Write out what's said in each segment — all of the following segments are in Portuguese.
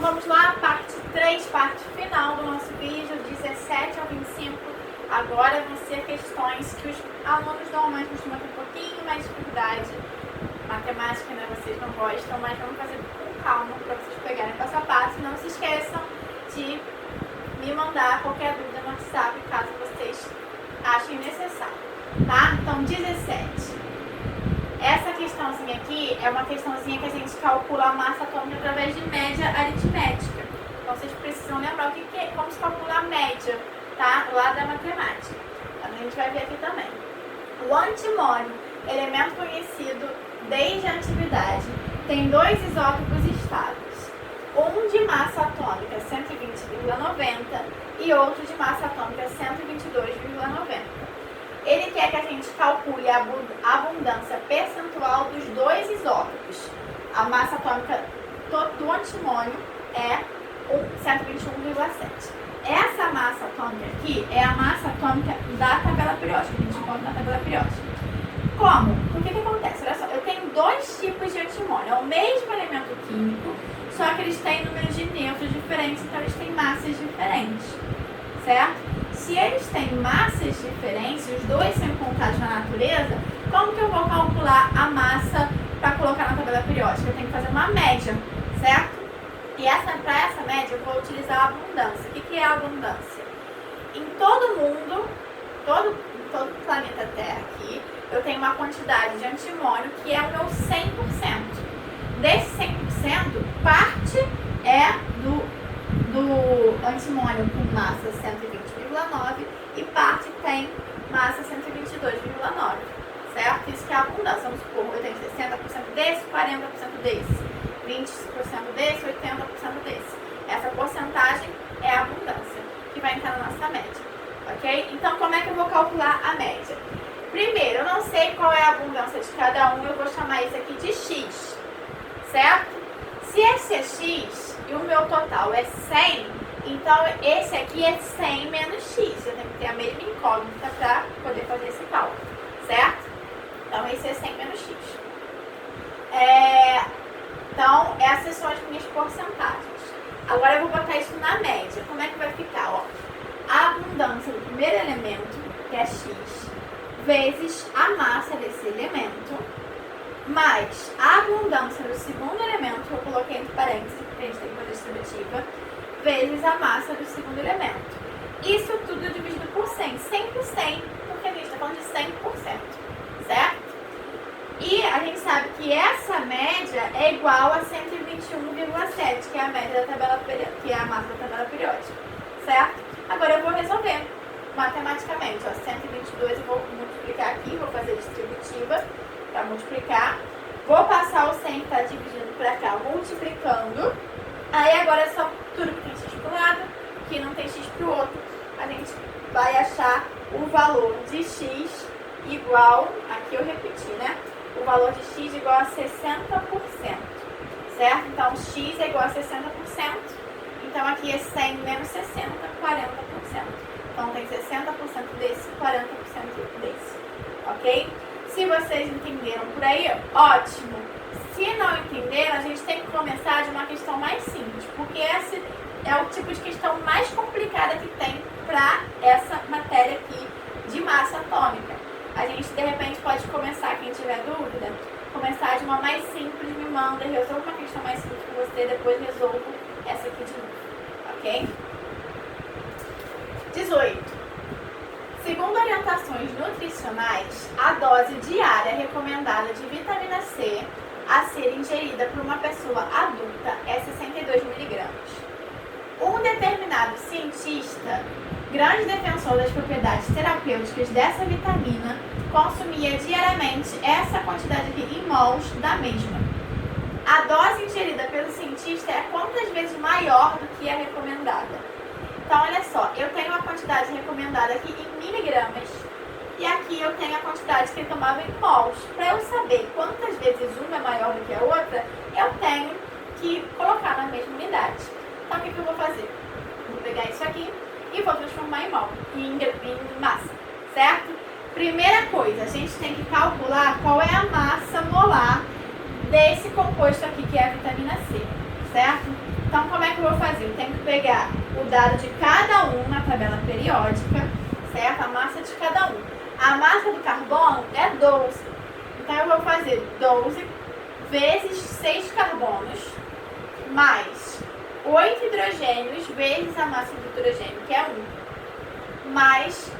vamos lá, parte 3, parte final do nosso vídeo, 17 ao 25. Agora vão ser questões que os alunos normalmente costumam ter um pouquinho mais de dificuldade. Matemática, né, vocês não gostam, mas vamos fazer com calma para vocês pegarem passo a passo. Não se esqueçam de me mandar qualquer dúvida no WhatsApp, caso vocês achem necessário, tá? Então, 17. Essa questãozinha aqui é uma questãozinha que a gente calcula a massa atômica através de média aritmética. Então, vocês precisam lembrar como se calcula a média, tá? Lá da matemática. A gente vai ver aqui também. O antimônio, elemento conhecido desde a antiguidade, tem dois isótopos estáveis. Um de massa atômica 120,90 e outro de massa atômica 122,90. Ele quer que a gente calcule a abundância percentual dos dois isótopos. A massa atômica do antimônio é 121,7. Essa massa atômica aqui é a massa atômica da tabela periódica, que a gente encontra na tabela periódica. Como? O que acontece? Olha só, eu tenho dois tipos de antimônio. É o mesmo elemento químico, só que eles têm números de nêutrons diferentes, então eles têm massas diferentes, certo? Se eles têm massas diferentes, os dois são encontrados na natureza, como que eu vou calcular a massa para colocar na tabela periódica? Eu tenho que fazer uma média, certo? E para essa média eu vou utilizar a abundância. O que é a abundância? Em todo mundo, todo o planeta Terra aqui, eu tenho uma quantidade de antimônio que é o meu 100%. Desse 100%, parte é do antimônio com massa 120,9 e parte tem massa 122,9, certo? Isso que é a abundância. Vamos supor, eu tenho 60% desse, 40% desse, 20% desse, 80% desse. Essa porcentagem é a abundância, que vai entrar na nossa média, ok? Então, como é que eu vou calcular a média? Primeiro, eu não sei qual é a abundância de cada um, eu vou chamar isso aqui de X, certo? Se esse é X e o meu total é 100, então esse aqui é 100 menos X. Eu tenho que ter a mesma incógnita para poder fazer esse cálculo, certo? Então esse é 100 menos X. Então essas são as minhas porcentagens. Agora eu vou botar isso na média. Como é que vai ficar? Ó, a abundância do primeiro elemento, que é X, vezes a massa desse elemento, mais a abundância do segundo elemento, que eu coloquei entre parênteses, porque a gente tem que fazer distributiva, vezes a massa do segundo elemento. Isso tudo dividido por 100. 100 por 100, porque a gente está falando de 100%, certo? E a gente sabe que essa média é igual a 121,7, que é a média da tabela periódica, que é a massa da tabela periódica, certo? Agora eu vou resolver matematicamente. Ó, 122 eu vou multiplicar aqui, vou fazer distributiva para multiplicar. Vou passar o 100 que está dividindo para cá, multiplicando. Aí agora é só tudo que tem x para um lado, que não tem x para o outro. A gente vai achar o valor de x igual, aqui eu repeti, né? O valor de x igual a 60%, certo? Então, x é igual a 60%. Então, aqui é 100 menos 60, 40%. Então, tem 60% desse, 40% desse, ok? Se vocês entenderam por aí, ótimo. Se não entenderam, a gente tem que começar de uma questão mais simples, porque esse é o tipo de questão mais complicada que tem para essa matéria aqui de massa atômica. A gente, de repente, pode começar, quem tiver dúvida, começar de uma mais simples, me manda, resolvo uma questão mais simples com você, depois resolvo essa aqui de novo, ok? 18. Segundo orientações nutricionais, a dose diária recomendada de vitamina C a ser ingerida por uma pessoa adulta é 62 mg. Um determinado cientista, grande defensor das propriedades terapêuticas dessa vitamina, consumia diariamente essa quantidade aqui em mols da mesma. A dose ingerida pelo cientista é quantas vezes maior do que a recomendada? Então, olha só, eu tenho uma quantidade recomendada aqui em miligramas e aqui eu tenho a quantidade que ele tomava em mols. Para eu saber quantas vezes uma é maior do que a outra, eu tenho que colocar na mesma unidade. Então, o que eu vou fazer? Vou pegar isso aqui e vou transformar em mol, em massa, certo? Primeira coisa, a gente tem que calcular qual é a massa molar desse composto aqui, que é a vitamina C, certo? Então, como é que pegar o dado de cada um na tabela periódica, certo? A massa de cada um. A massa do carbono é 12. Então, eu vou fazer 12 vezes 6 carbonos, mais 8 hidrogênios vezes a massa do hidrogênio, que é 1, mais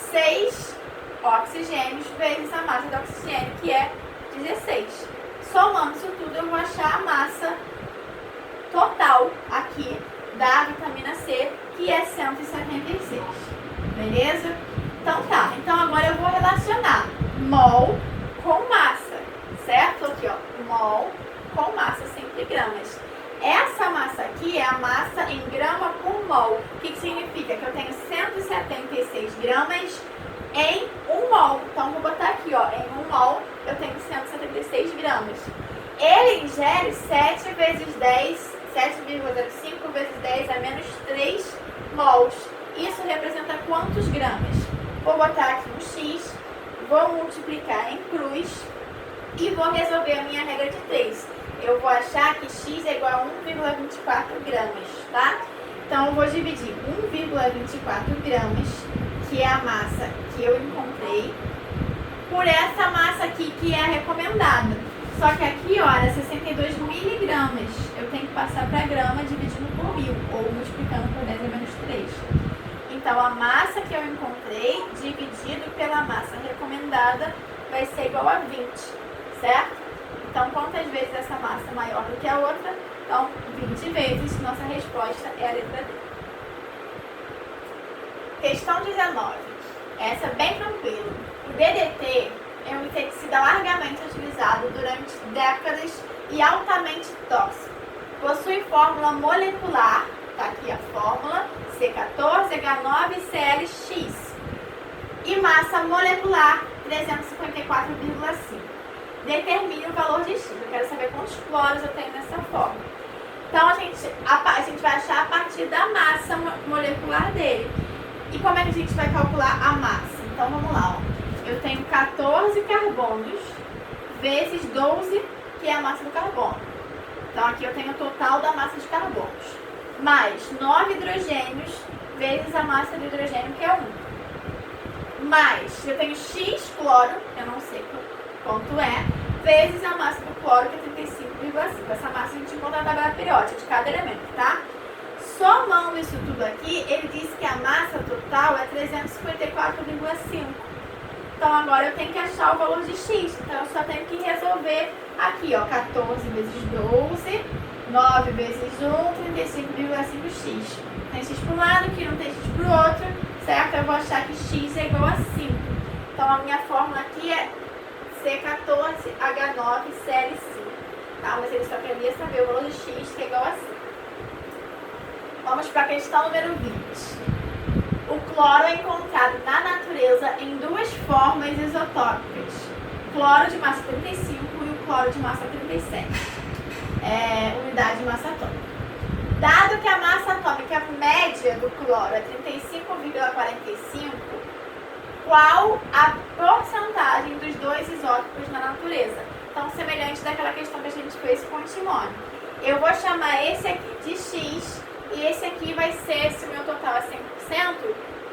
6 oxigênios vezes a massa do oxigênio, que é 16. Somando isso tudo, eu vou achar a massa total aqui da vitamina C, que é 176. Beleza? Então tá. Então agora eu vou relacionar mol com massa, certo? Aqui, ó, mol com massa, 100 gramas. Essa massa aqui é a massa em grama por mol. O que significa? Que eu tenho 176 gramas em 1 mol. Então, vou botar aqui, ó, em 1 mol eu tenho 176 gramas. Ele ingere 7 vezes 10, 7,05 vezes 10 a menos 3 mols. Isso representa quantos gramas? Vou botar aqui um x, vou multiplicar em cruz e vou resolver a minha regra de 3. Eu vou achar que x é igual a 1,24 gramas, tá? Então, eu vou dividir 1,24 gramas, que é a massa que eu encontrei, por essa massa aqui, que é a recomendada. Só que aqui, olha, 62 miligramas. Eu tenho que passar para grama dividindo por 1000, ou multiplicando por 10 a menos 3. Então, a massa que eu encontrei, dividido pela massa recomendada, vai ser igual a 20, certo? Então, quantas vezes essa massa é maior do que a outra? Então, 20 vezes. Nossa resposta é a letra D. Questão 19. Essa é bem tranquila. O DDT é um inseticida largamente utilizado durante décadas e altamente tóxico. Possui fórmula molecular, tá aqui a fórmula, C14H9ClX. E massa molecular, 354,5. Determine o valor de X. Eu quero saber quantos cloros eu tenho nessa fórmula. Então, a gente vai achar a partir da massa molecular dele. E como é que a gente vai calcular a massa? Então, vamos lá. Ó. Eu tenho 14 carbonos vezes 12, que é a massa do carbono. Então, aqui eu tenho o total da massa de carbonos. Mais 9 hidrogênios vezes a massa do hidrogênio, que é 1. Mais, eu tenho X cloro, eu não sei quanto é, vezes a massa do cloro, que é 35,5. Essa massa a gente encontra na tabela periódica de cada elemento, tá? Somando isso tudo aqui, ele diz que a massa total é 354,5. Então, agora eu tenho que achar o valor de X. Então, eu só tenho que resolver aqui, ó, 14 vezes 12, 9 vezes 1, 35,5x. Tem X para um lado, aqui não tem X para o outro, certo? Eu vou achar que X é igual a 5. Então, a minha fórmula aqui é C14H9Cl5. Tá? Mas ele só queria saber o valor de X, que é igual a 5. Vamos para a questão número 20. O cloro é encontrado na natureza em duas formas isotópicas. Cloro de massa 35 e o cloro de massa 37. Unidade de massa atômica. Dado que a massa atômica média do cloro é 35,45, qual a porcentagem dos dois isótopos na natureza? Então, semelhante daquela questão que a gente fez com o antimônio. Eu vou chamar esse aqui de X e esse aqui vai ser, se o meu total é 100%,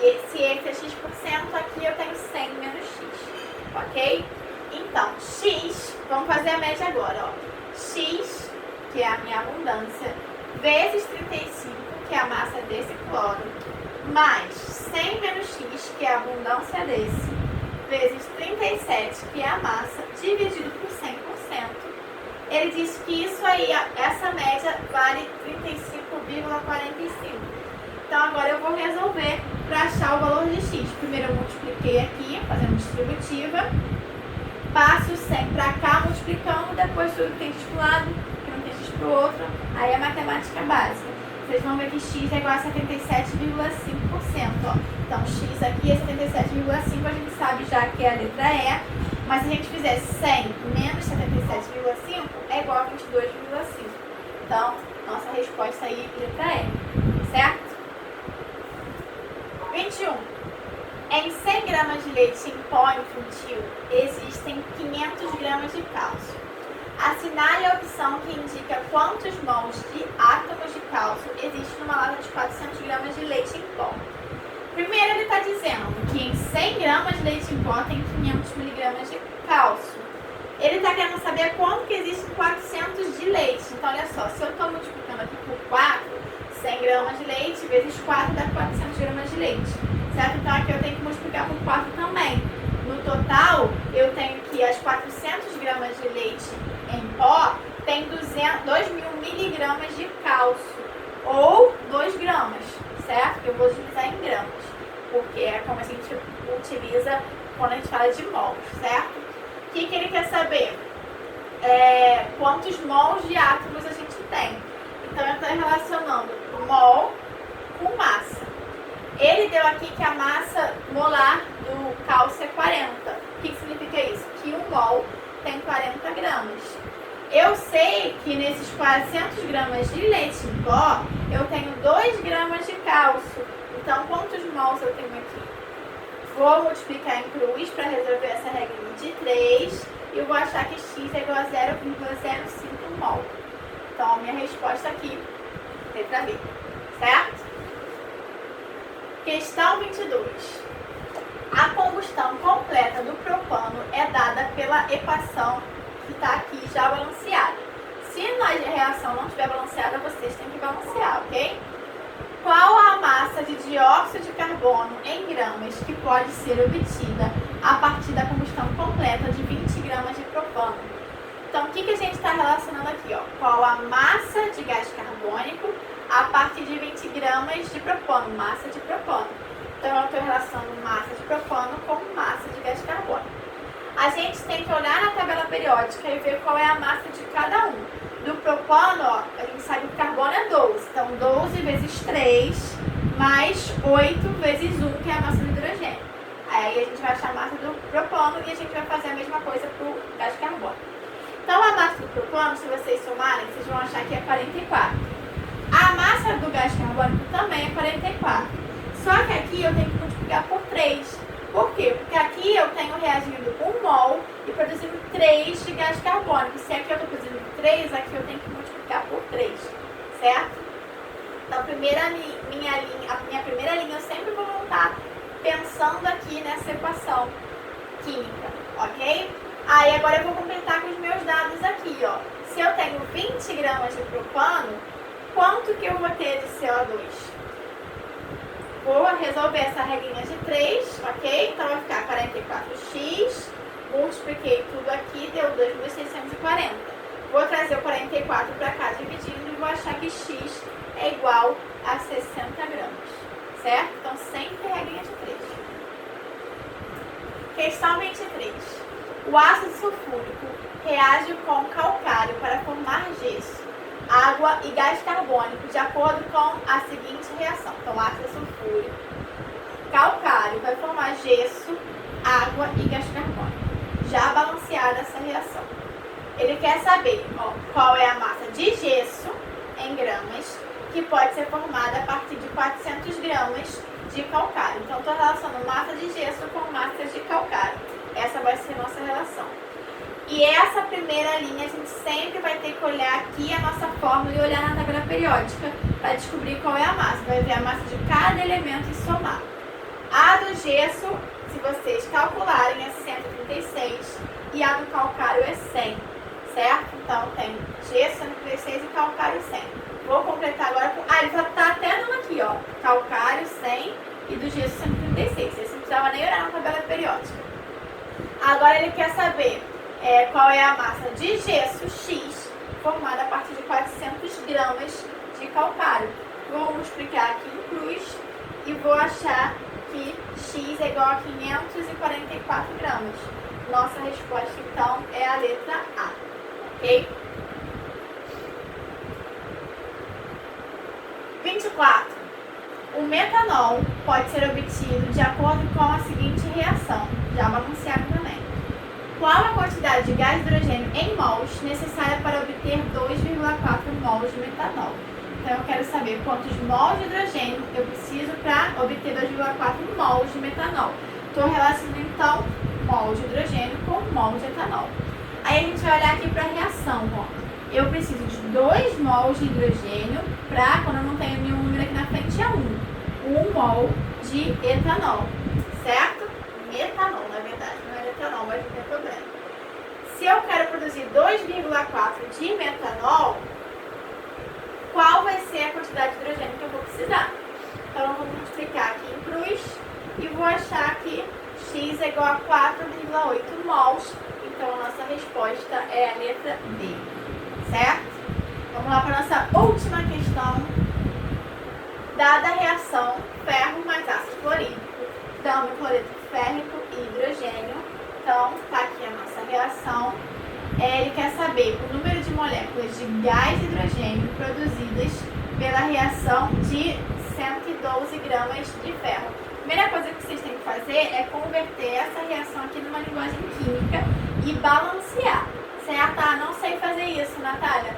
e se esse é X%, aqui eu tenho 100 menos X, ok? Então, X, vamos fazer a média agora, ó. X, que é a minha abundância, vezes 35, que é a massa desse cloro, mais 100 menos X, que é a abundância desse, vezes 37, que é a massa, dividido por 100%. Ele diz que isso aí, essa média vale 35,45. Então, agora eu vou resolver para achar o valor de X. Primeiro eu multipliquei aqui, fazendo distributiva. Passo 100 para cá, multiplicando. Depois tudo que tem X para um lado, que não tem X para o outro. Aí é matemática básica. Vocês vão ver que X é igual a 77,5%. Então, X aqui é 77,5%. A gente sabe já que é a letra E. Mas se a gente fizer 100 menos 77,5 é igual a 22,5. Então, nossa resposta aí é letra E. Certo? 21. Em 100 gramas de leite em pó infantil, existem 500 gramas de cálcio. Assinale a opção que indica quantos mols de átomos de cálcio existe numa uma lata de 400 gramas de leite em pó. Primeiro ele está dizendo que em 100 gramas de leite em pó tem 500 miligramas de cálcio. Ele está querendo saber quanto que existe 400 de leite. Então, olha só, se eu estou multiplicando aqui por 4, 100 gramas de leite vezes 4 dá 400 gramas de leite. Certo? Então, aqui eu tenho que multiplicar por 4 também. No total, eu tenho que as 400 gramas de leite em pó tem 2.000 miligramas de cálcio. Ou 2 gramas, certo? Eu vou utilizar em gramas. Porque é como a gente utiliza quando a gente fala de mols, certo? O que ele quer saber? Quantos mols de átomos a gente tem. Então, eu estou relacionando mol com massa. Ele deu aqui que a massa molar do cálcio é 40. O que significa isso? Que 1 mol tem 40 gramas. Eu sei que nesses 400 gramas de leite em pó, eu tenho 2 gramas de cálcio. Então, quantos mols eu tenho aqui? Vou multiplicar em cruz para resolver essa regrinha de 3 e eu vou achar que x é igual a 0,05 mol. Então, a minha resposta aqui, letra B, certo? Questão 22. A combustão completa do propano é dada pela equação que está aqui já balanceada. Se a reação não estiver balanceada, vocês têm que balancear, ok? Qual a massa de dióxido de carbono em gramas que pode ser obtida a partir da combustão completa de 20 gramas de propano? Então, o que a gente está relacionando aqui? Ó? Qual a massa de gás carbônico a partir de 20 gramas de propano, massa de propano. Então, eu estou relacionando massa de propano com massa de gás carbônico. A gente tem que olhar na tabela periódica e ver qual é a massa de cada um. Do propano, ó, a gente sabe que o carbono é 12. Então, 12 vezes 3 mais 8 vezes 1, que é a massa do hidrogênio. Aí a gente vai achar a massa do propano e a gente vai fazer a mesma coisa para o gás carbônico. Então, a massa do propano, se vocês somarem, vocês vão achar que é 44. A massa do gás carbônico também é 44. Só que aqui eu tenho que multiplicar por 3. Por quê? Porque aqui eu tenho reagindo 1 mol e produzindo 3 de gás carbônico. Se aqui eu estou produzindo 3, aqui eu tenho que multiplicar por 3, certo? Então, a minha primeira linha eu sempre vou montar pensando aqui nessa equação química, ok? Aí agora eu vou completar com os meus dados aqui, ó. Se eu tenho 20 gramas de propano, quanto que eu vou ter de CO2? Vou resolver essa regrinha de 3, ok? Então vai ficar 44x, multipliquei tudo aqui, deu 2.640. Vou trazer o 44 para cá dividindo e vou achar que x é igual a 60 gramas, certo? Então sempre regrinha de 3. Questão 23. O ácido sulfúrico reage com calcário para formar gesso, água e gás carbônico de acordo com a seguinte reação. Então, ácido sulfúrico, calcário vai formar gesso, água e gás carbônico. Já balanceada essa reação. Ele quer saber qual é a massa de gesso em gramas que pode ser formada a partir de 400 gramas de calcário. Então, estou relacionando massa de gesso com massa de calcário. Essa vai ser a nossa relação. E essa primeira linha a gente sempre vai ter que olhar aqui a nossa fórmula e olhar na tabela periódica para descobrir qual é a massa. Vai ver a massa de cada elemento e somar. A do gesso, se vocês calcularem, é 136 e a do calcário é 100, certo? Então tem gesso 136 e calcário 100. Vou completar agora com... ele está até dando aqui, ó. Calcário 100 e do gesso 136. Esse não precisava nem olhar na tabela periódica. Agora ele quer saber qual é a massa de gesso X formada a partir de 400 gramas de calcário. Vou multiplicar aqui em cruz e vou achar que X é igual a 544 gramas. Nossa resposta, então, é a letra A, ok? 24. O metanol pode ser obtido de acordo com a seguinte reação, já balanceado também. Qual a quantidade de gás hidrogênio em mols necessária para obter 2,4 mols de metanol? Então, eu quero saber quantos mols de hidrogênio eu preciso para obter 2,4 mols de metanol. Estou relacionando, então, mol de hidrogênio com mol de etanol. Aí, a gente vai olhar aqui para a reação. Ó. Eu preciso de 2 mols de hidrogênio para, quando eu não tenho nenhum número aqui 1 mol de etanol, certo? Metanol, na verdade, não é etanol, mas não tem problema. Se eu quero produzir 2,4 de metanol, qual vai ser a quantidade de hidrogênio que eu vou precisar? Então, eu vou multiplicar aqui em cruz e vou achar que x é igual a 4,8 mols. Então, a nossa resposta é a letra D, certo? Vamos lá para a nossa última questão. Dada a reação ferro mais ácido clorídrico, dando cloreto férrico e hidrogênio. Então, está aqui a nossa reação. Ele quer saber o número de moléculas de gás e hidrogênio produzidas pela reação de 112 gramas de ferro. A primeira coisa que vocês têm que fazer é converter essa reação aqui numa linguagem química e balancear, certo? Ah, não sei fazer isso, Natália.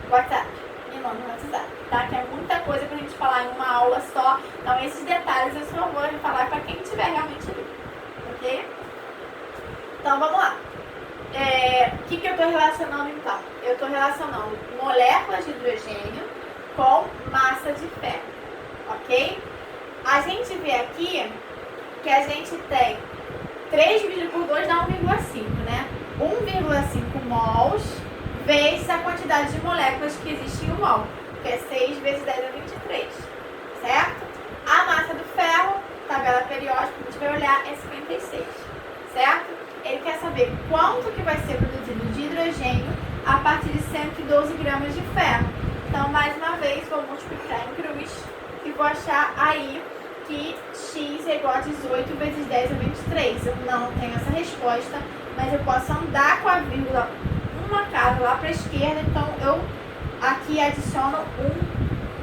WhatsApp, me manda no WhatsApp, tá? Que é muita coisa pra gente falar em uma aula só. Então, esses detalhes eu só vou falar pra quem tiver realmente ali, ok? Então, vamos lá. O que eu estou relacionando então? Eu estou relacionando moléculas de hidrogênio com massa de ferro, ok? A gente vê aqui que a gente tem 3 dividido por 2 dá 1,5, né? 1,5 mols vezes a quantidade de moléculas que existe em 1 mol, que é 6 vezes 10 é 23, certo? A massa do ferro, tabela periódica, a gente vai olhar, é 56, certo? Ele quer saber quanto que vai ser produzido de hidrogênio a partir de 112 gramas de ferro. Então, mais uma vez, vou multiplicar em cruz e vou achar aí que x é igual a 18 vezes 10 é 23. Eu não tenho essa resposta, mas eu posso andar com a vírgula uma casa lá para a esquerda, então eu aqui adiciono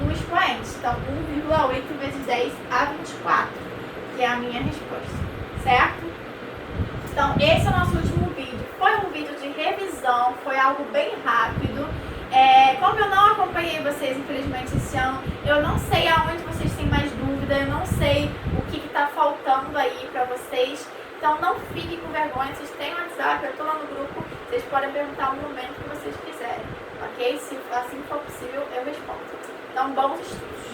1 no expoente. Então, 1,8 vezes 10 a 24, que é a minha resposta, certo? Então, esse é o nosso último vídeo. Foi um vídeo de revisão, foi algo bem rápido. Como eu não acompanhei vocês, infelizmente, esse ano, eu não sei aonde vocês têm mais dúvida, eu não sei o que está faltando aí para vocês. Então, não fiquem com vergonha, vocês têm WhatsApp, eu estou lá no grupo, vocês podem perguntar no momento que vocês quiserem, ok? Se assim for possível, eu respondo. Então, bons estudos!